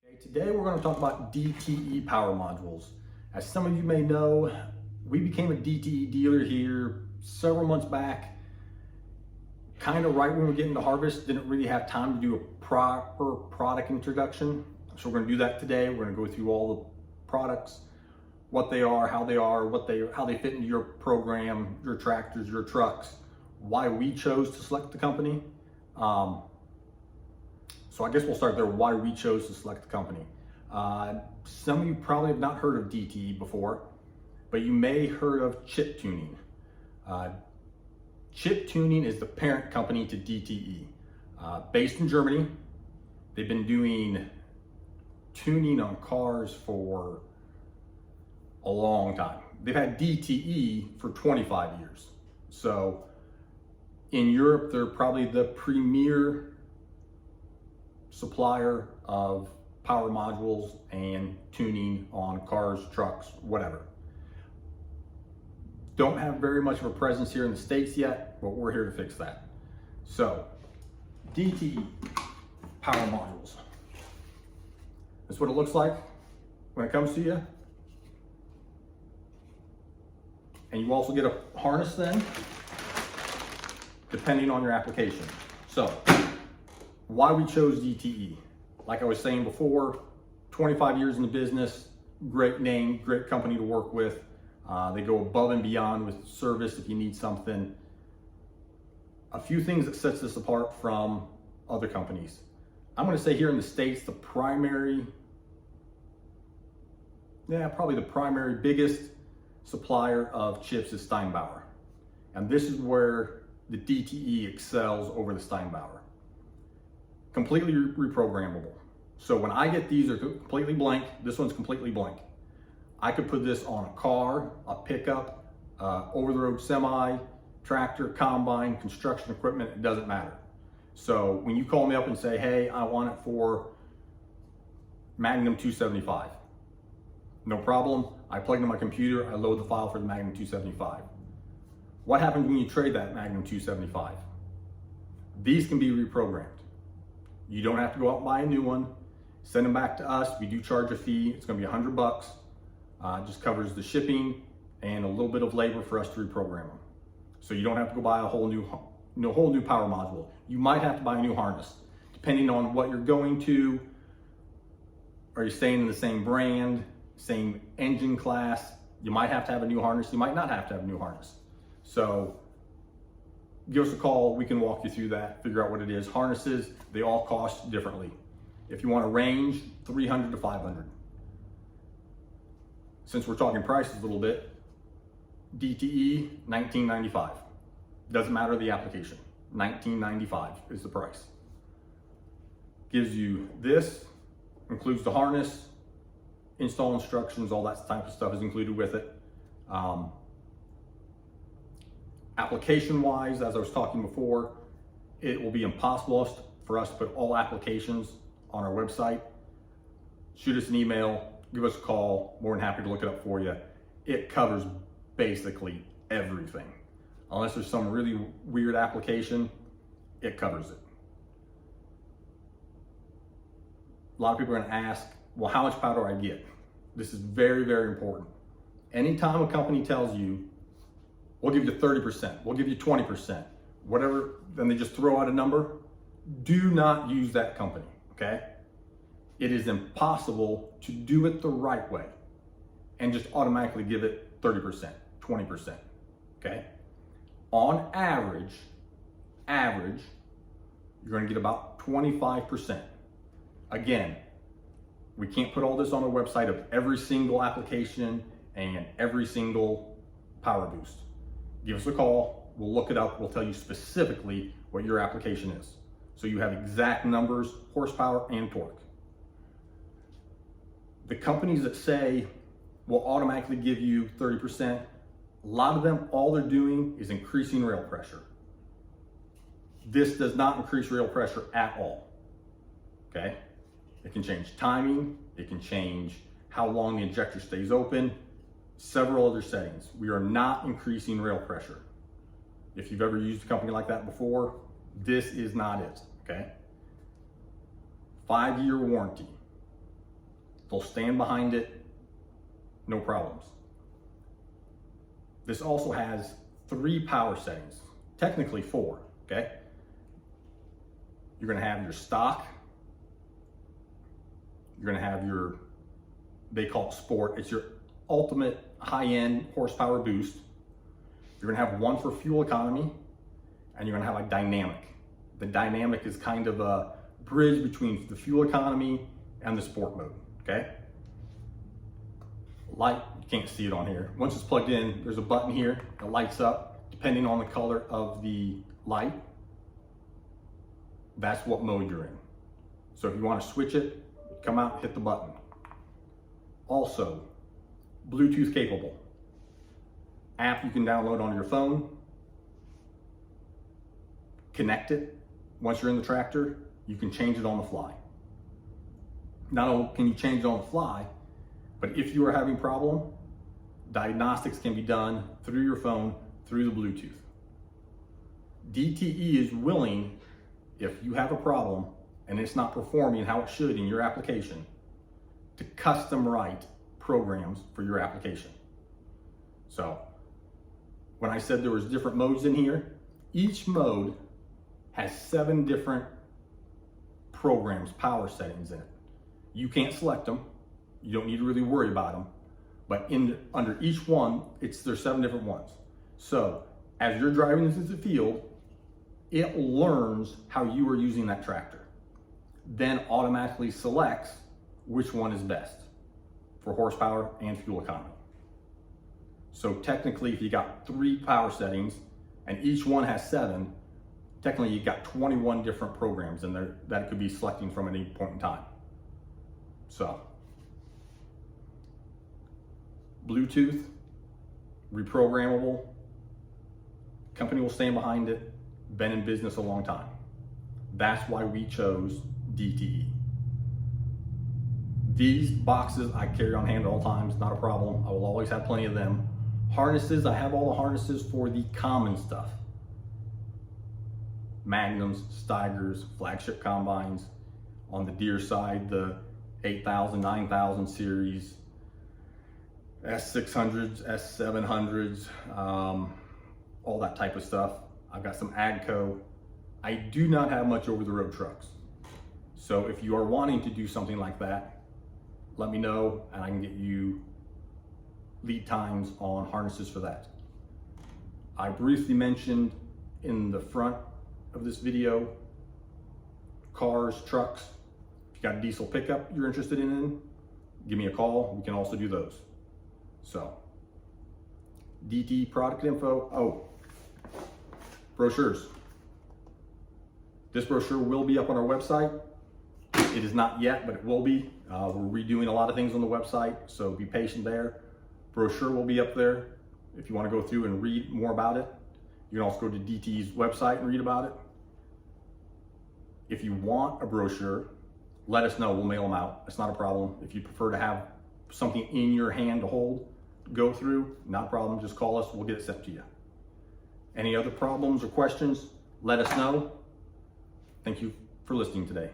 Okay, today we're going to talk about DTE power modules. As some of you may know, we became a DTE dealer here several months back, kind of right when we were getting to harvest. Didn't really have time to do a proper product introduction. So we're going to do that today. We're going to go through all the products, what they are, how they fit into your program, your tractors, your trucks, why we chose to select the company. So I guess we'll start there, why we chose to select the company. Some of you probably have not heard of DTE before, but you may heard of Chip Tuning. Chip Tuning is the parent company to DTE. Based in Germany, they've been doing tuning on cars for a long time. They've had DTE for 25 years. So in Europe, they're probably the premier supplier of power modules and tuning on cars, trucks, whatever. Don't have very much of a presence here in the States yet, but we're here to fix that. So, DTE power modules. That's what it looks like when it comes to you. And you also get a harness then, depending on your application. So, why we chose DTE. Like I was saying before, 25 years in the business, great name, great company to work with. They go above and beyond with service if you need something. A few things that sets this apart from other companies. I'm gonna say here in the States, probably the primary biggest supplier of chips is Steinbauer. And this is where the DTE excels over the Steinbauer. Completely reprogrammable. So when I get these, they're completely blank. This one's completely blank. I could put this on a car, a pickup, over-the-road semi, tractor, combine, construction equipment, it doesn't matter. So when you call me up and say, hey, I want it for Magnum 275, no problem. I plug into my computer, I load the file for the Magnum 275. What happens when you trade that Magnum 275? These can be reprogrammed. You don't have to go out and buy a new one. Send them back to us. We do charge a fee. It's going to be $100. It just covers the shipping and a little bit of labor for us to reprogram them. So you don't have to go buy a whole new power module. You might have to buy a new harness, depending on what you're going to. Are you staying in the same brand, same engine class? You might have to have a new harness. You might not have to have a new harness. So give us a call, we can walk you through that, figure out what it is. Harnesses, they all cost differently. If you want a range, 300 to 500. Since we're talking prices a little bit, DTE, $19.95. Doesn't matter the application, $19.95 is the price. Gives you this, includes the harness, install instructions, all that type of stuff is included with it. Application-wise, as I was talking before, it will be impossible for us to put all applications on our website. Shoot us an email, give us a call, more than happy to look it up for you. It covers basically everything. Unless there's some really weird application, it covers it. A lot of people are gonna ask, well, how much power do I get? This is very, very important. Anytime a company tells you, we'll give you 30%, we'll give you 20%, whatever, then they just throw out a number. Do not use that company, okay? It is impossible to do it the right way and just automatically give it 30%, 20%, okay? On average, you're gonna get about 25%. Again, we can't put all this on the website of every single application and every single power boost. Give us a call, we'll look it up, we'll tell you specifically what your application is. So you have exact numbers, horsepower, and torque. The companies that say will automatically give you 30%, a lot of them, all they're doing is increasing rail pressure. This does not increase rail pressure at all, okay? It can change timing, it can change how long the injector stays open, several other settings. We are not increasing rail pressure. If you've ever used a company like that before, this is not it, okay? 5-year warranty. they'll stand behind it, no problems. This also has 3 power settings, technically 4, okay? You're gonna have your stock, you're gonna have your, they call it sport, it's your ultimate high-end horsepower boost. You're gonna have one for fuel economy, and you're gonna have a dynamic. The dynamic is kind of a bridge between the fuel economy and the sport mode, okay? Light, you can't see it on here. Once it's plugged in, there's a button here that lights up depending on the color of the light. That's what mode you're in. So if you want to switch it, come out, hit the button. Also, Bluetooth capable. App you can download on your phone, connect it. Once you're in the tractor, you can change it on the fly. Not only can you change it on the fly, but if you are having a problem, diagnostics can be done through your phone, through the Bluetooth. DTE is willing, if you have a problem and it's not performing how it should in your application, to custom write programs for your application. So when I said there was different modes in here, each mode has 7 different programs, power settings in it. You can't select them. You don't need to really worry about them. But under each one, there's 7 different ones. So as you're driving this into the field, it learns how you are using that tractor. Then automatically selects which one is best for horsepower and fuel economy. So technically, if you got 3 power settings and each one has 7, technically you got 21 different programs in there that it could be selecting from at any point in time. So, Bluetooth, reprogrammable, company will stand behind it, been in business a long time. That's why we chose DTE. These boxes I carry on hand at all times, not a problem. I will always have plenty of them. Harnesses, I have all the harnesses for the common stuff. Magnums, Steigers, flagship combines. On the deer side, the 8,000, 9,000 series, S600s, S700s, all that type of stuff. I've got some AGCO. I do not have much over-the-road trucks. So if you are wanting to do something like that, let me know and I can get you lead times on harnesses for that. I briefly mentioned in the front of this video, cars, trucks. If you got a diesel pickup you're interested in, give me a call. We can also do those. So, DTE product info. Oh, brochures. This brochure will be up on our website. It is not yet, but it will be. We're redoing a lot of things on the website, so be patient there. Brochure will be up there. If you want to go through and read more about it, you can also go to DTE's website and read about it. If you want a brochure, let us know. We'll mail them out. It's not a problem. If you prefer to have something in your hand to hold, go through, not a problem. Just call us. We'll get it sent to you. Any other problems or questions, let us know. Thank you for listening today.